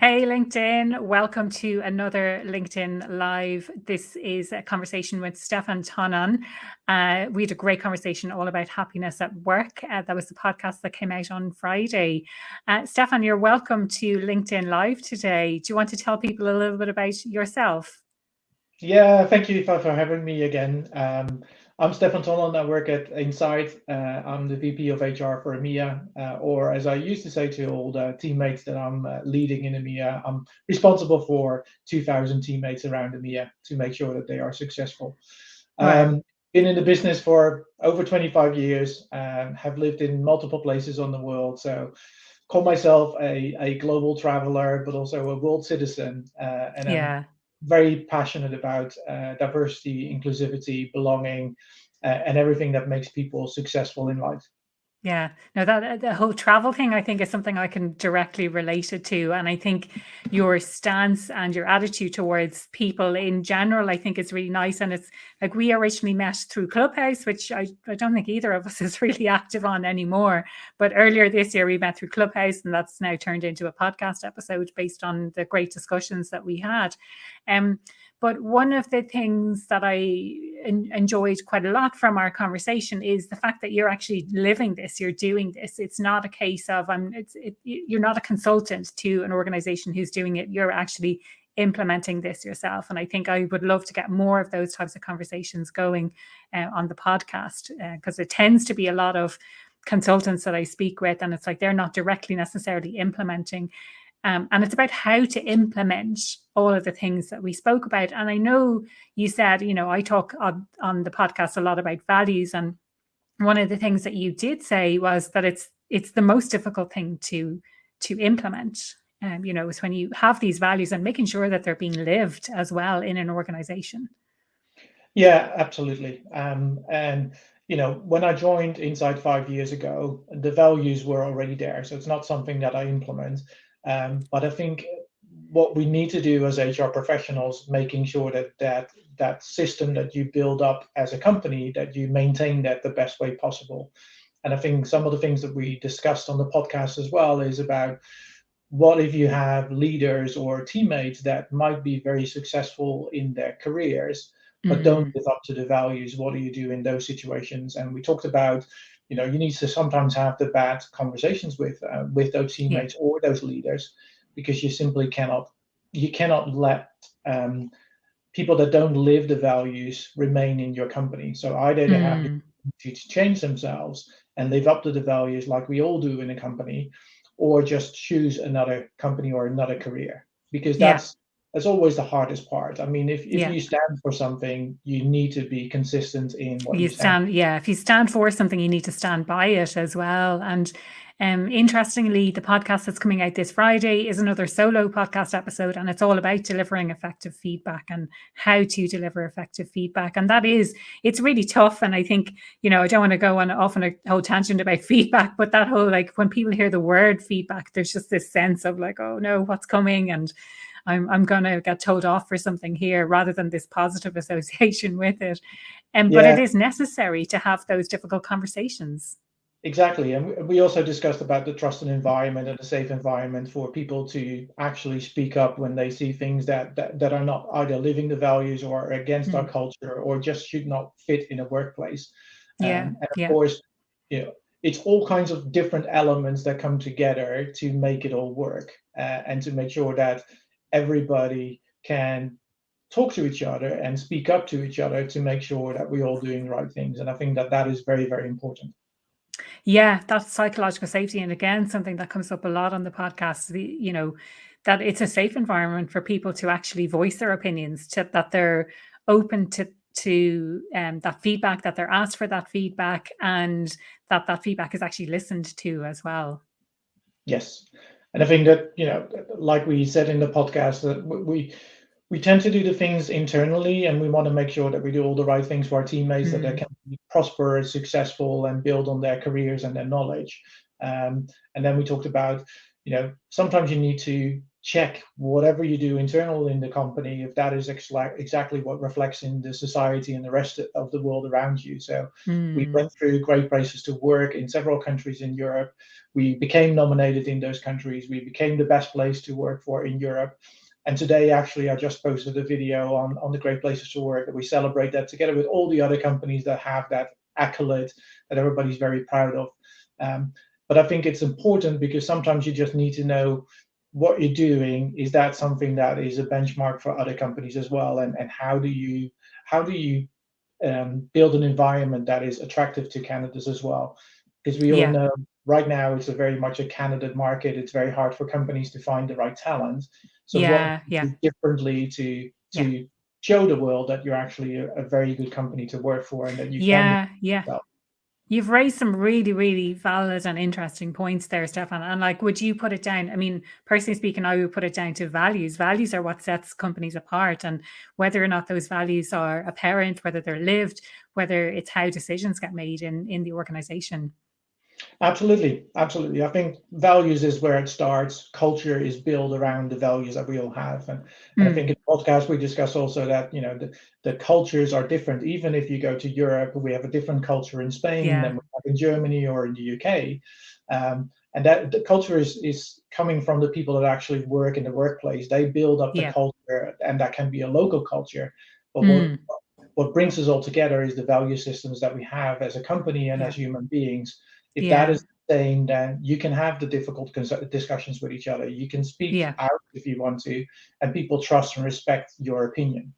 Hey, LinkedIn. Welcome to another LinkedIn Live. This is a conversation with Stefan Tonnon. We had a great conversation all about happiness at work. That was the podcast that came out on Friday. Stefan, you're welcome to LinkedIn Live today. Do you want to tell people a little bit about yourself? Yeah, thank you Aoife, for having me again. I'm Stefan Tonnon. I work at Insight. I'm the VP of HR for EMEA, or as I used to say to all the teammates that I'm leading in EMEA, I'm responsible for 2,000 teammates around EMEA to make sure that they are successful. Wow. Um, been in the business for over 25 years, have lived in multiple places on the world. So call myself a global traveler, but also a world citizen, and I'm Yeah. very passionate about diversity, inclusivity, belonging, and everything that makes people successful in life. Yeah, no, that the whole travel thing, I think, is something I can directly relate it to. And I think your stance and your attitude towards people in general, I think is really nice. And it's like we originally met through Clubhouse, which I don't think either of us is really active on anymore. But earlier this year, we met through Clubhouse, and that's now turned into a podcast episode based on the great discussions that we had. Um, but one of the things that I enjoyed quite a lot from our conversation is the fact that you're actually living this, you're doing this. It's not a case of you're not a consultant to an organization who's doing it. You're actually implementing this yourself. And I think I would love to get more of those types of conversations going on the podcast, because it tends to be a lot of consultants that I speak with, and it's like they're not directly necessarily implementing. And it's about how to implement all of the things that we spoke about. And I know you said, I talk on the podcast a lot about values. And one of the things that you did say was that it's the most difficult thing to implement. Is when you have these values and making sure that they're being lived as well in an organization. Yeah, absolutely. And when I joined Insight 5 years ago, the values were already there, so it's not something that I implement. But I think what we need to do as HR professionals, making sure that system that you build up as a company, that you maintain that the best way possible. And I think some of the things that we discussed on the podcast as well is about what if you have leaders or teammates that might be very successful in their careers but don't Mm, live up to the values. What do you do in those situations? And we talked about, you need to sometimes have the bad conversations with those yeah, teammates or those leaders, because you simply cannot let people that don't live the values remain in your company. So either they have the mm, opportunity to change themselves and live up to the values like we all do in a company, or just choose another company or another career. Because yeah, that's always the hardest part. I mean, if yeah. you stand for something, you need to be consistent in what You you stand. stand, yeah. If you stand for something, you need to stand by it as well. And interestingly, the podcast that's coming out this Friday is another solo podcast episode, and it's all about delivering effective feedback and how to deliver effective feedback. And it's really tough. And I think, I don't want to go on off on a whole tangent about feedback, but that whole, like, when people hear the word feedback, there's just this sense of like, oh no, what's coming? And I'm going to get told off for something here, rather than this positive association with it. But it Yeah, is necessary to have those difficult conversations. exactly. And we also discussed about the trusted environment and a safe environment for people to actually speak up when they see things that are not either living the values or against our Mm. culture or just should not fit in a workplace. Yeah, And of yeah, course, it's all kinds of different elements that come together to make it all work, and to make sure that everybody can talk to each other and speak up to each other to make sure that we're all doing the right things. And I think that is very, very important. yeah. That's psychological safety, and again, something that comes up a lot on the podcast. That it's a safe environment for people to actually voice their opinions, that they're open to that feedback, that they're asked for that feedback, and that feedback is actually listened to as well. Yes. And I think that, like we said in the podcast, that we tend to do the things internally, and we want to make sure that we do all the right things for our teammates, that they Mm, can be prosperous, successful, and build on their careers and their knowledge. And then we talked about, sometimes you need check whatever you do internal in the company, if that is exactly what reflects in the society and the rest of the world around you. So we went through Great Places to Work in several countries in Europe. We became nominated in those countries. We became the best place to work for in Europe. And today, actually, I just posted a video on the Great Places to Work that we celebrate that together with all the other companies that have that accolade that everybody's very proud of. But I think it's important because sometimes you just need to know what you're doing. Is that something that is a benchmark for other companies as well? And how do you build an environment that is attractive to candidates as well? Because we all know right now it's a very much a candidate market. It's very hard for companies to find the right talent. So what do differently to show the world that you're actually a very good company to work for and that you can do yourself? You've raised some really, really valid and interesting points there, Stefan. And like, would you put it down? I mean, personally speaking, I would put it down to values. Values are what sets companies apart, and whether or not those values are apparent, whether they're lived, whether it's how decisions get made in the organization. Absolutely. Absolutely. I think values is where it starts. Culture is built around the values that we all have. And I think in the podcast, we discuss also that, the cultures are different. Even if you go to Europe, we have a different culture in Spain than we have in Germany or in the UK. And that the culture is coming from the people that actually work in the workplace. They build up the culture, and that can be a local culture. But what brings us all together is the value systems that we have as a company and as human beings. If that is the same, then you can have the difficult discussions with each other. You can speak out if you want to, and people trust and respect your opinion.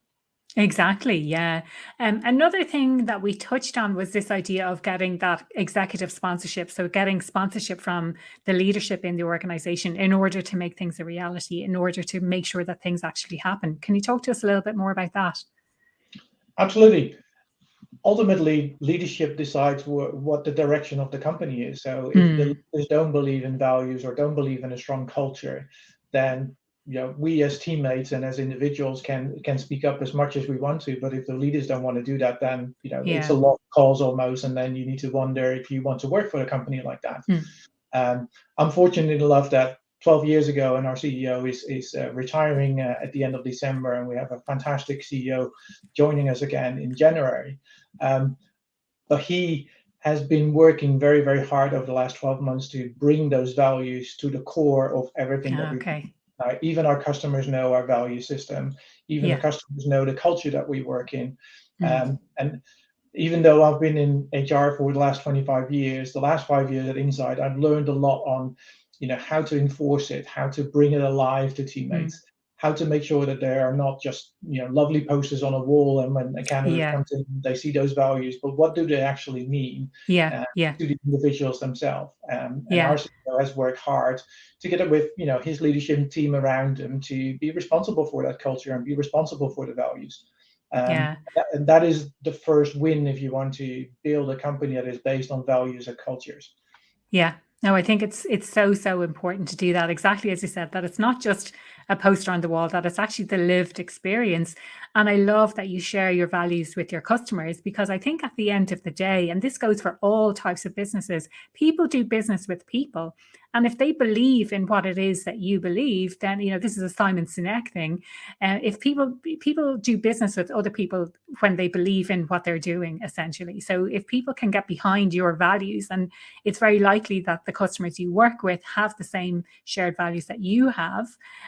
Exactly. Yeah. Another thing that we touched on was this idea of getting that executive sponsorship. So getting sponsorship from the leadership in the organization in order to make things a reality, in order to make sure that things actually happen. Can you talk to us a little bit more about that? Absolutely. Ultimately, leadership decides what the direction of the company is. So if the leaders don't believe in values or don't believe in a strong culture, then we as teammates and as individuals can speak up as much as we want to. But if the leaders don't want to do that, then it's a lost cause almost, and then you need to wonder if you want to work for a company like that. I'm fortunate enough that 12 years ago, and our CEO is retiring at the end of December, and we have a fantastic CEO joining us again in January. But he has been working very, very hard over the last 12 months to bring those values to the core of everything that we do. Even our customers know our value system. Even the customers know the culture that we work in. And even though I've been in HR for the last 25 years, the last 5 years at Insight, I've learned a lot on how to enforce it, how to bring it alive to teammates, how to make sure that there are not just lovely posters on a wall, and when a candidate comes in, they see those values, but what do they actually mean to the individuals themselves? And our CEO has worked hard together with his leadership team around him to be responsible for that culture and be responsible for the values. And that is the first win if you want to build a company that is based on values and cultures. Yeah. No, I think it's so important to do that. Exactly as you said, that it's not just a poster on the wall, that it's actually the lived experience. And I love that you share your values with your customers, because I think at the end of the day, and this goes for all types of businesses, people do business with people. And if they believe in what it is that you believe, then, this is a Simon Sinek thing. If people do business with other people when they believe in what they're doing, essentially. So if people can get behind your values, and it's very likely that the customers you work with have the same shared values that you have,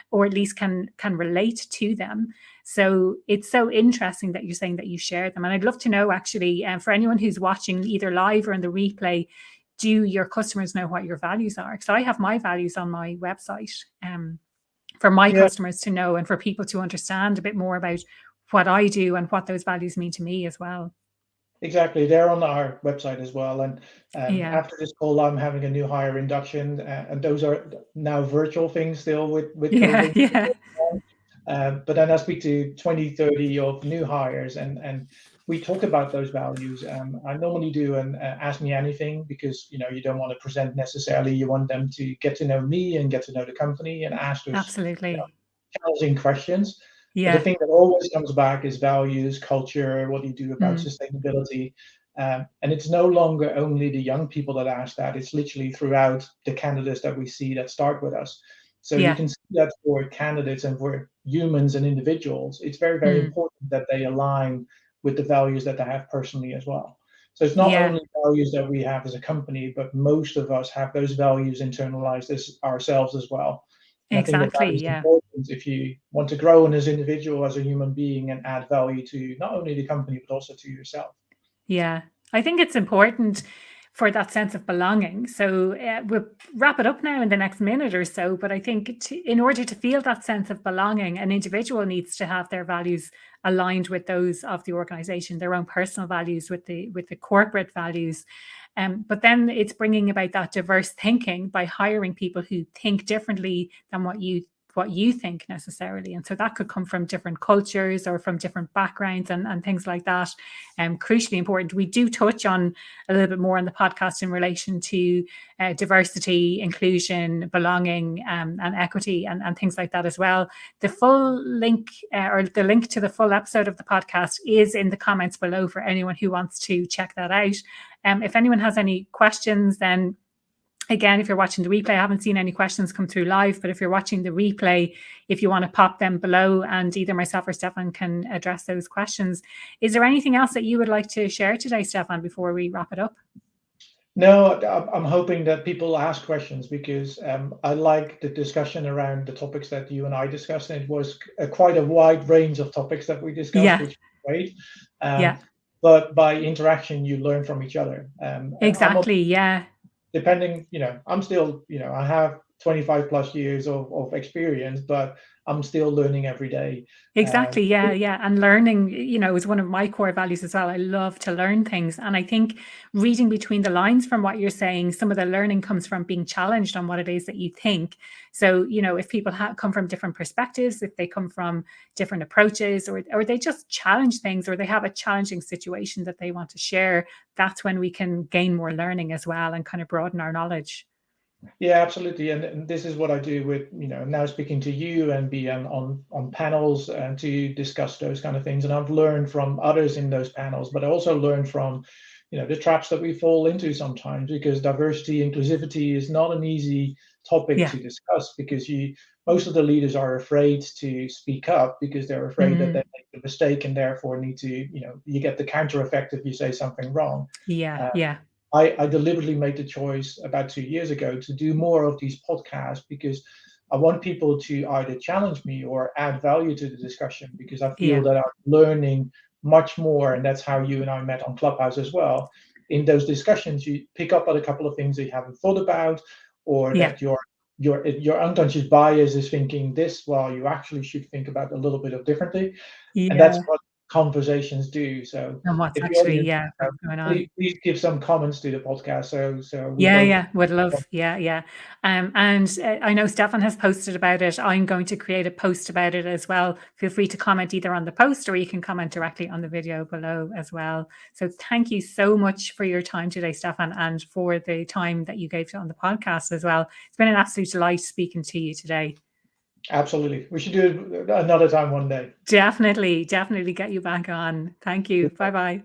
or at least can relate to them. So it's so interesting that you're saying that you share them. And I'd love to know, actually, for anyone who's watching either live or in the replay, do your customers know what your values are? Because I have my values on my website for my customers to know, and for people to understand a bit more about what I do and what those values mean to me as well. Exactly. They're on our website as well. And after this call, I'm having a new hire induction, and those are now virtual things still with COVID. But then I speak to 20, 30 of new hires, and we talk about those values. I normally do an Ask Me Anything, because you don't want to present necessarily. You want them to get to know me and get to know the company and ask those challenging questions. But the thing that always comes back is values, culture, what do you do about sustainability? And it's no longer only the young people that ask that. It's literally throughout the candidates that we see that start with us. So you Yeah. can see that for candidates and for humans and individuals, it's very, very Mm. important that they align with the values that they have personally as well. So it's not Yeah. only values that we have as a company, but most of us have those values internalized as ourselves as well. And I think that that Exactly. is Yeah. important if you want to grow as an individual, as a human being, and add value to not only the company, but also to yourself. Yeah, I think it's important for that sense of belonging. So we'll wrap it up now in the next minute or so. But I think in order to feel that sense of belonging, an individual needs to have their values aligned with those of the organization, their own personal values with the corporate values. But then it's bringing about that diverse thinking by hiring people who think differently than what you think necessarily. And so that could come from different cultures or from different backgrounds and things like that. Crucially important. We do touch on a little bit more on the podcast in relation to diversity, inclusion, belonging, and equity, and things like that as well. The full link or the link to the full episode of the podcast is in the comments below for anyone who wants to check that out. If anyone has any questions, then again, if you're watching the replay, I haven't seen any questions come through live, but if you're watching the replay, if you want to pop them below and either myself or Stefan can address those questions. Is there anything else that you would like to share today, Stefan, before we wrap it up? No, I'm hoping that people ask questions because I like the discussion around the topics that you and I discussed, and it was quite a wide range of topics that we discussed, Yeah, which was great. Um, yeah, but by interaction, you learn from each other. exactly. Yeah. Depending, I'm still, I have 25 plus years of experience, but I'm still learning every day. Exactly. Yeah. Yeah. And learning, is one of my core values as well. I love to learn things. And I think reading between the lines from what you're saying, some of the learning comes from being challenged on what it is that you think. So, if people come from different perspectives, if they come from different approaches, or they just challenge things, or they have a challenging situation that they want to share, that's when we can gain more learning as well and kind of broaden our knowledge. Yeah, absolutely. And this is what I do with, now speaking to you and be on panels and to discuss those kind of things. And I've learned from others in those panels, but I also learned from, the traps that we fall into sometimes, because diversity, inclusivity is not an easy topic Yeah. to discuss, because most of the leaders are afraid to speak up because they're afraid that they Mm. make a mistake and therefore need to, you get the counter effect if you say something wrong. Yeah. Uh, Yeah. I deliberately made the choice about 2 years ago to do more of these podcasts because I want people to either challenge me or add value to the discussion, because I feel Yeah. that I'm learning much more. And that's how you and I met on Clubhouse as well. In those discussions, you pick up on a couple of things that you haven't thought about, or Yeah. that your unconscious bias is thinking this, while you actually should think about a little bit of differently. And that's Yeah. what conversations do. So And what's if the actually, audience, what's going on. please give some comments to the podcast. So we Yeah, both. yeah, would love. Yeah, yeah. And I know Stefan has posted about it. I'm going to create a post about it as well. Feel free to comment either on the post, or you can comment directly on the video below as well. So thank you so much for your time today, Stefan, and for the time that you gave on the podcast as well. It's been an absolute delight speaking to you today. Absolutely. We should do it another time one day. Definitely, definitely get you back on. Thank you. Bye bye.